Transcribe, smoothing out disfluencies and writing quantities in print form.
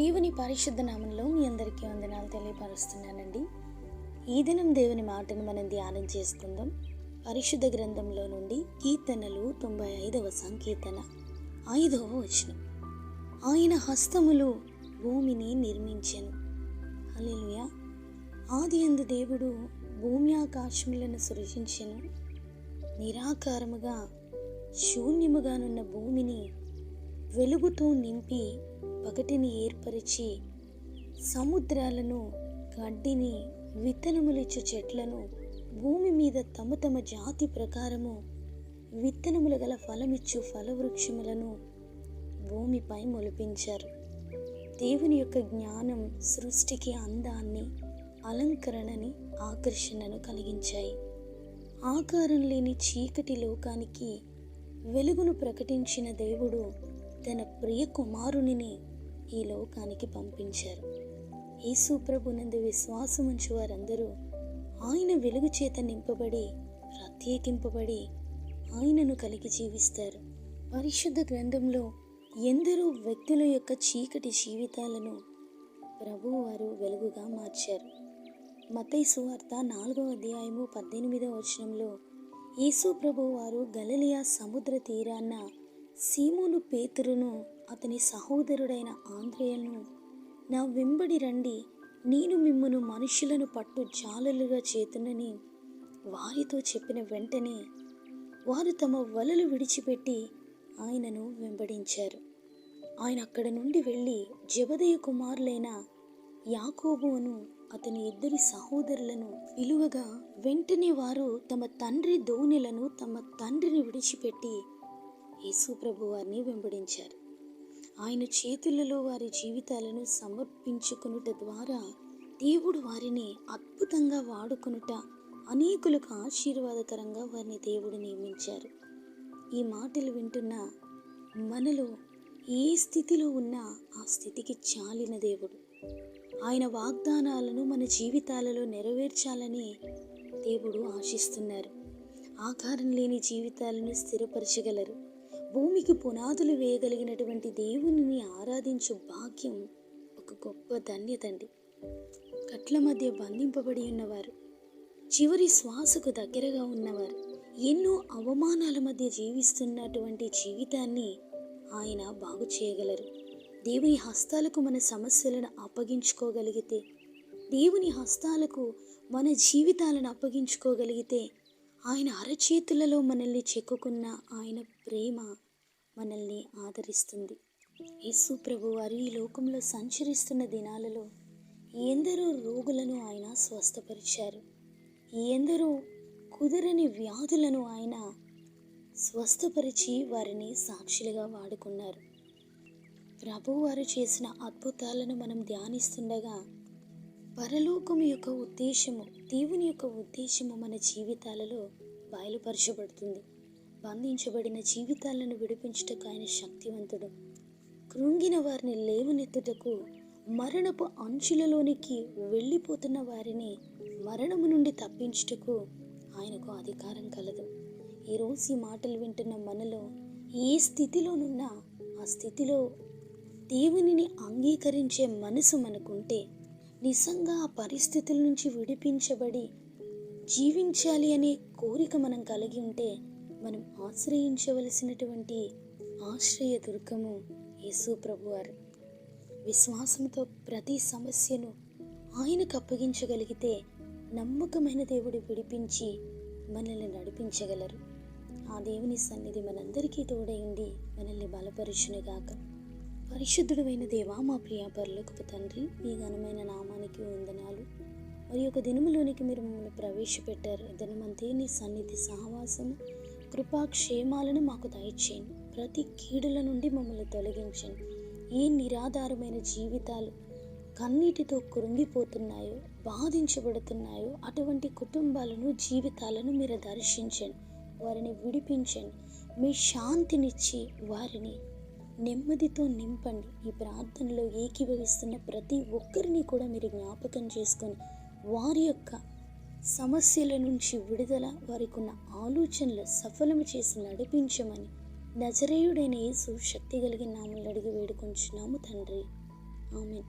దేవుని పరిశుద్ధ నామంలో మీ అందరికీ వందనాలు తెలియపరుస్తున్నానండి. ఈ దినం దేవుని మాటను మనం ధ్యానం చేసుకుందాం. పరిశుద్ధ గ్రంథంలో నుండి కీర్తనలు 95వ సంకీర్తన 5వ వచనం. ఆయన హస్తములు భూమిని నిర్మించెను. హల్లెలూయా. ఆదియందు దేవుడు భూమి ఆకాశములను సృజించెను. నిరాకారముగా శూన్యముగానున్న భూమిని వెలుగుతో నింపి పగటిని ఏర్పరిచి సముద్రాలను, గడ్డిని, విత్తనములిచ్చు చెట్లను, భూమి మీద తమ తమ జాతి ప్రకారము విత్తనములు గల ఫలమిచ్చు ఫలవృక్షములను భూమిపై మొలిపించారు. దేవుని యొక్క జ్ఞానం సృష్టికి అందాన్ని, అలంకరణని, ఆకర్షణను కలిగించాయి. ఆకారం లేని చీకటి లోకానికి వెలుగును ప్రకటించిన దేవుడు తన ప్రియ కుమారునిని ఈ లోకానికి పంపించారు. యేసు ప్రభునందు విశ్వాసముంచు వారందరూ ఆయన వెలుగు చేత నింపబడి, ప్రత్యేకింపబడి ఆయనను కలిగి జీవిస్తారు. పరిశుద్ధ గ్రంథంలో ఎందరో వ్యక్తుల యొక్క చీకటి జీవితాలను ప్రభువు వారు వెలుగుగా మార్చారు. మత్తయి సువార్త 4వ అధ్యాయము 18వ వచనంలో యేసు ప్రభువు వారు గలిలయ సముద్ర తీరాన సీమోను పేతురును అతని సహోదరుడైన ఆంద్రేయను, నా వెంబడి రండి, నేను మిమ్మును మనుషులను పట్టు జాలలుగా చేతునని వారితో చెప్పిన వెంటనే వారు తమ వలలు విడిచిపెట్టి ఆయనను వెంబడించారు. ఆయన అక్కడ నుండి వెళ్ళి జెబెదయి కుమారులైన యాకోబును అతని ఇద్దరి సహోదరులను పిలువగా, వెంటనే వారు తమ తండ్రి దోణెలను, తమ తండ్రిని విడిచిపెట్టి యేసు ప్రభు వారిని వెంబడించారు. ఆయన చేతులలో వారి జీవితాలను సమర్పించుకొనుట ద్వారా దేవుడు వారిని అద్భుతంగా వాడుకొనుట, అనేకులకు ఆశీర్వాదకరంగా వారిని దేవుడు నియమించారు. ఈ మాటలు వింటున్న మనలో ఏ స్థితిలో ఉన్నా ఆ స్థితికి చాలిన దేవుడు. ఆయన వాగ్దానాలను మన జీవితాలలో నెరవేర్చాలని దేవుడు ఆశిస్తున్నారు. ఆకారం లేని జీవితాలను స్థిరపరచగలరు. భూమికి పునాదులు వేయగలిగినటువంటి దేవునిని ఆరాధించు భాగ్యం ఒక గొప్ప ధన్యత అండి. కట్ల మధ్య బంధింపబడి ఉన్నవారు, చివరి శ్వాసకు దగ్గరగా ఉన్నవారు, ఎన్నో అవమానాల మధ్య జీవిస్తున్నటువంటి జీవితాన్ని ఆయన బాగు చేయగలరు. దేవుని హస్తాలకు మన సమస్యలను అప్పగించుకోగలిగితే, దేవుని హస్తాలకు మన జీవితాలను అప్పగించుకోగలిగితే, ఆయన అరచేతులలో మనల్ని చెక్కుకున్న ఆయన ప్రేమ మనల్ని ఆదరిస్తుంది. యేసు ప్రభు వారు ఈ లోకంలో సంచరిస్తున్న దినాలలో ఎందరో రోగులను ఆయన స్వస్థపరిచారు. ఎందరో కుదరని వ్యాధులను ఆయన స్వస్థపరిచి వారిని సాక్షులుగా వాడుకున్నారు. ప్రభువారు చేసిన అద్భుతాలను మనం ధ్యానిస్తుండగా పరలోకం యొక్క ఉద్దేశము, దేవుని యొక్క ఉద్దేశము మన జీవితాలలో బయలుపరచబడుతుంది. బంధించబడిన జీవితాలను విడిపించుటకు ఆయన శక్తివంతుడు. కృంగిన వారిని లేవనెత్తుటకు, మరణపు అంచులలోనికి వెళ్ళిపోతున్న వారిని మరణము నుండి తప్పించుటకు ఆయనకు అధికారం కలదు. ఈరోజు ఈ మాటలు వింటున్న మనలో ఏ స్థితిలోనున్నా ఆ స్థితిలో దేవునిని అంగీకరించే మనసు మనకుంటే, నిజంగా ఆ పరిస్థితుల నుంచి విడిపించబడి జీవించాలి అనే కోరిక మనం కలిగి ఉంటే, మనం ఆశ్రయించవలసినటువంటి ఆశ్రయ దుర్గము యేసు ప్రభువారు. విశ్వాసంతో ప్రతి సమస్యను ఆయనకు అప్పగించగలిగితే నమ్మకమైన దేవుడు విడిపించి మనల్ని నడిపించగలరు. ఆ దేవుని సన్నిధి మనందరికీ తోడైంది మనల్ని బలపరుచునుగాక. పరిశుద్ధుడైన దేవా, మా ప్రియ పరలోకపు తండ్రి, మీ ఘనమైన నామానికి వందనాలు. మరి ఒక దినములోనికి మీరు మమ్మల్ని ప్రవేశపెట్టారు. దినమంతే నీ సన్నిధి సహవాసము, కృపాక్షేమాలను మాకు దయచేయండి. ప్రతి కీడుల నుండి మమ్మల్ని తొలగించండి. ఏ నిరాధారమైన జీవితాలు కన్నీటితో కృంగిపోతున్నాయో, బాధించబడుతున్నాయో అటువంటి కుటుంబాలను, జీవితాలను మీరు దర్శించండి. వారిని విడిపించండి. మీ శాంతినిచ్చి వారిని నెమ్మదితో నింపండి. ఈ ప్రార్థనలో ఏకీభవిస్తున్న ప్రతి ఒక్కరిని కూడా మీరు జ్ఞాపకం చేసుకొని వారి యొక్క సమస్యల నుంచి విడుదల, వారికి ఉన్న ఆలోచనలు సఫలము చేసి నడిపించమని నజరేయుడైన యేసు శక్తి కలిగిన నామములో అడిగి వేడుకొంచున్నాము తండ్రి. ఆమేన్.